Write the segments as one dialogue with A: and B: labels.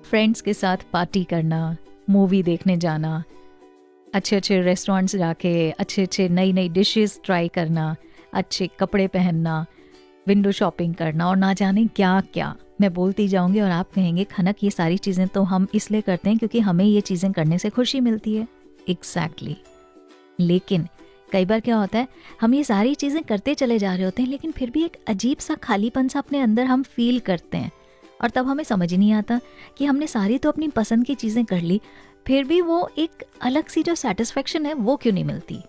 A: Friends के साथ party करना, मूवी देखने जाना, अच्छे अच्छे रेस्टोरेंट्स जाके अच्छे अच्छे नई नई डिशेस ट्राई करना, अच्छे कपड़े पहनना, विंडो शॉपिंग करना और ना जाने क्या क्या। मैं बोलती जाऊंगी और आप कहेंगे खनक ये सारी चीज़ें तो हम इसलिए करते हैं क्योंकि हमें ये चीज़ें करने से खुशी मिलती है। एग्जैक्टली। लेकिन कई बार क्या होता है, हम ये सारी चीज़ें करते चले जा रहे होते हैं लेकिन फिर भी एक अजीब सा खालीपन सा अपने अंदर हम फील करते हैं और तब हमें समझ नहीं आता कि हमने सारी तो अपनी पसंद की चीज़ें कर ली, फिर भी वो एक अलग सी जो सेटिस्फेक्शन है वो क्यों नहीं मिलती।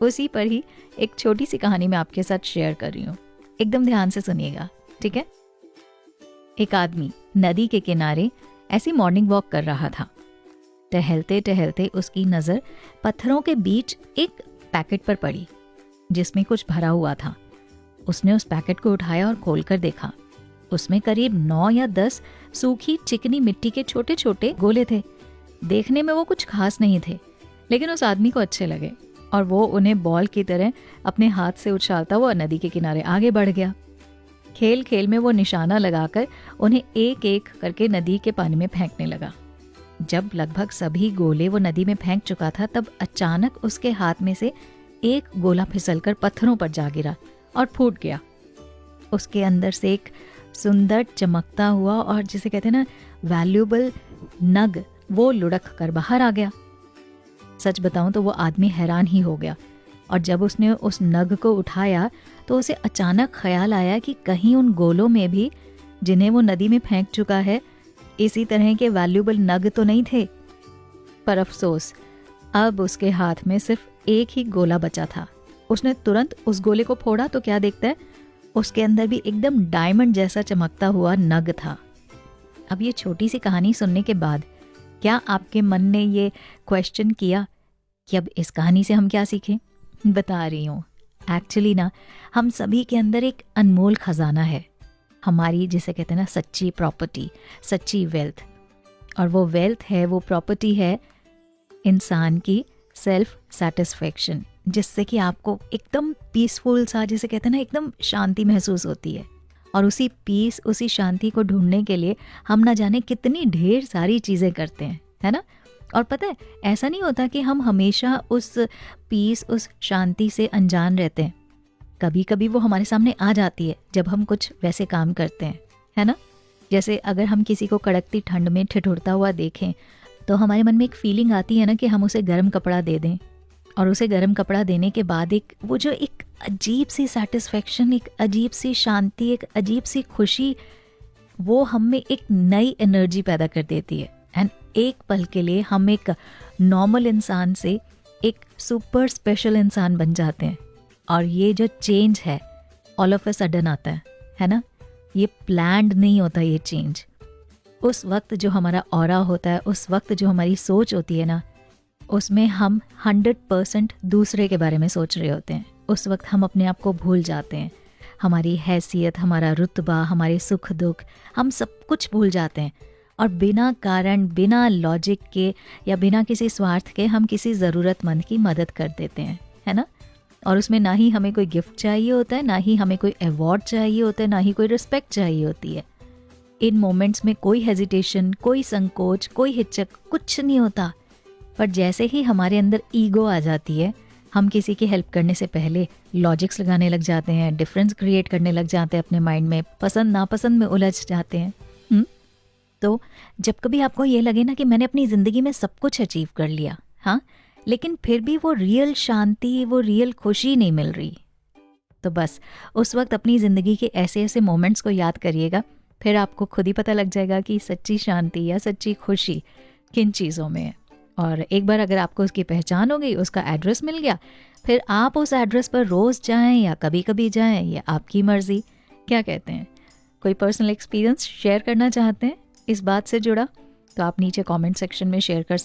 A: उसी पर ही एक छोटी सी कहानी मैं आपके साथ शेयर कर रही हूँ, एकदम ध्यान से सुनिएगा, ठीक है। एक आदमी नदी के किनारे ऐसी मॉर्निंग वॉक कर रहा था। टहलते टहलते उसकी नज़र पत्थरों के बीच एक पैकेट पर पड़ी जिसमें कुछ भरा हुआ था। उसने उस पैकेट को उठाया और खोलकर देखा। उसमें करीब 9 या 10 सूखी चिकनी मिट्टी के छोटे छोटे गोले थे। देखने में वो कुछ खास नहीं थे लेकिन उस आदमी को अच्छे लगे और वो उन्हें बॉल की तरह अपने हाथ से उछालता हुआ नदी के किनारे आगे बढ़ गया। खेल खेल में वो निशाना लगाकर उन्हें एक एक करके नदी के पानी में फेंकने लगा। जब लगभग सभी गोले वो नदी में फेंक चुका था तब अचानक उसके हाथ में से एक गोला फिसलकर पत्थरों पर जा गिरा और फूट गया। उसके अंदर से एक सुंदर चमकता हुआ और जिसे कहते हैं ना वैल्यूएबल नग वो लुढ़क कर बाहर आ गया। सच बताऊं तो वो आदमी हैरान ही हो गया और जब उसने उस नग को उठाया तो उसे अचानक ख्याल आया कि कहीं उन गोलों में भी जिन्हें वो नदी में फेंक चुका है इसी तरह के वैल्यूएबल नग तो नहीं थे। पर अफसोस अब उसके हाथ में सिर्फ एक ही गोला बचा था। उसने तुरंत उस गोले को फोड़ा तो क्या देखता है, उसके अंदर भी एकदम डायमंड जैसा चमकता हुआ नग था। अब ये छोटी सी कहानी सुनने के बाद क्या आपके मन ने ये क्वेश्चन किया कि अब इस कहानी से हम क्या सीखें? बता रही हूँ। एक्चुअली ना हम सभी के अंदर एक अनमोल खजाना है, हमारी जिसे कहते हैं ना सच्ची प्रॉपर्टी, सच्ची वेल्थ। और वो वेल्थ है, वो प्रॉपर्टी है इंसान की सेल्फ सेटिस्फेक्शन, जिससे कि आपको एकदम पीसफुल सा जिसे कहते हैं ना एकदम शांति महसूस होती है। और उसी पीस, उसी शांति को ढूंढने के लिए हम ना जाने कितनी ढेर सारी चीज़ें करते हैं, है ना। और पता है ऐसा नहीं होता कि हम हमेशा उस पीस, उस शांति से अनजान रहते हैं। कभी कभी वो हमारे सामने आ जाती है जब हम कुछ वैसे काम करते हैं, है ना। जैसे अगर हम किसी को कड़कती ठंड में ठिठुरता हुआ देखें तो हमारे मन में एक फीलिंग आती है ना कि हम उसे गर्म कपड़ा दे दें। और उसे गर्म कपड़ा देने के बाद एक वो जो एक अजीब सी सेटिस्फेक्शन, एक अजीब सी शांति, एक अजीब सी खुशी, वो हम में एक नई एनर्जी पैदा कर देती है। एंड एक पल के लिए हम एक नॉर्मल इंसान से एक सुपर स्पेशल इंसान बन जाते हैं। और ये जो चेंज है ऑल ऑफ अ सडन आता है ना। ये प्लान्ड नहीं होता ये चेंज। उस वक्त जो हमारा ऑरा होता है, उस वक्त जो हमारी सोच होती है ना, उसमें हम 100% दूसरे के बारे में सोच रहे होते हैं। उस वक्त हम अपने आप को भूल जाते हैं, हमारी हैसियत, हमारा रुतबा, हमारे सुख दुख, हम सब कुछ भूल जाते हैं। और बिना कारण, बिना लॉजिक के या बिना किसी स्वार्थ के हम किसी ज़रूरतमंद की मदद कर देते हैं, है ना। और उसमें ना ही हमें कोई गिफ्ट चाहिए होता है, ना ही हमें कोई अवार्ड चाहिए होता है, ना ही कोई रिस्पेक्ट चाहिए होती है। इन मोमेंट्स में कोई हेजिटेशन, कोई संकोच, कोई हिचक, कुछ नहीं होता। पर जैसे ही हमारे अंदर ईगो आ जाती है, हम किसी की हेल्प करने से पहले लॉजिक्स लगाने लग जाते हैं, डिफरेंस क्रिएट करने लग जाते हैं अपने माइंड में, पसंद नापसंद में उलझ जाते हैं। तो जब कभी आपको ये लगे ना कि मैंने अपनी ज़िंदगी में सब कुछ अचीव कर लिया, हाँ, लेकिन फिर भी वो रियल शांति, वो रियल खुशी नहीं मिल रही, तो बस उस वक्त अपनी ज़िंदगी के ऐसे ऐसे मोमेंट्स को याद करिएगा। फिर आपको खुद ही पता लग जाएगा कि सच्ची शांति या सच्ची खुशी किन चीज़ों में है। और एक बार अगर आपको उसकी पहचान हो गई, उसका एड्रेस मिल गया, फिर आप उस एड्रेस पर रोज़ जाएं या कभी कभी जाएं, ये आपकी मर्ज़ी। क्या कहते हैं? कोई पर्सनल एक्सपीरियंस शेयर करना चाहते हैं इस बात से जुड़ा तो आप नीचे कमेंट सेक्शन में शेयर कर